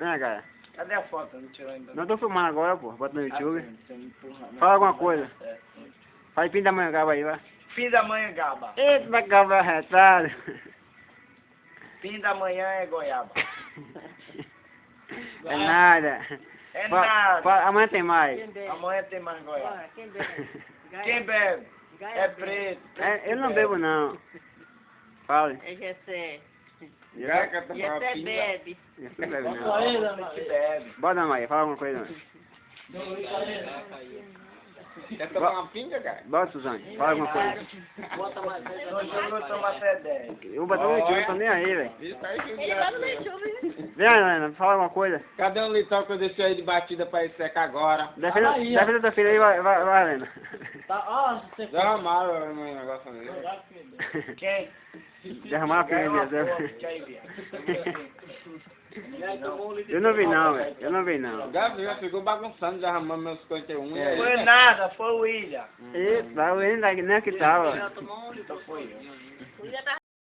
Vem, cara. Cadê a foto? Não tirou ainda. Não tô filmando agora, pô. Bota no YouTube. Você me empurra, né? Fala alguma coisa. É. Faz fim da manhã, acaba aí, vai. Fim da manhã, Gaba. Eita, cabra retado. Fim da manhã é goiaba. É nada. É nada. Amanhã tem mais. Amanhã tem mais goiaba. Quem bebe? Quem bebe? Gaia É bebe. preto. Eu não bebo, não. Fale. É Gessé. Gaca tá Gessé bebe. Você bebe, não. que bebe. Bota, Maia. Fala alguma coisa, Maia. Quer tomar uma pinga, cara? Bota, Suzane. Fala alguma coisa. Bota mais. No jogo eu tomo até 10. Eu vou botar no YouTube, não tô nem aí, velho. Isso aí que Ele vai no YouTube, né? Vem, Helena. Fala alguma coisa. Cadê um litrão que eu deixei aí de batida pra ele secar agora? Defenda tua filha aí, vai, Helena. Tá, ó, você Derramaram o meu negócio ali. Quem? Derramar a filha dele. Eu não vi, não, velho. Eu não vi, não. Gabriel ficou bagunçando, derramando meus 51. É. Foi nada, foi o William. Eita, eu nem que tava. já tomou um litro. Foi eu. Já tá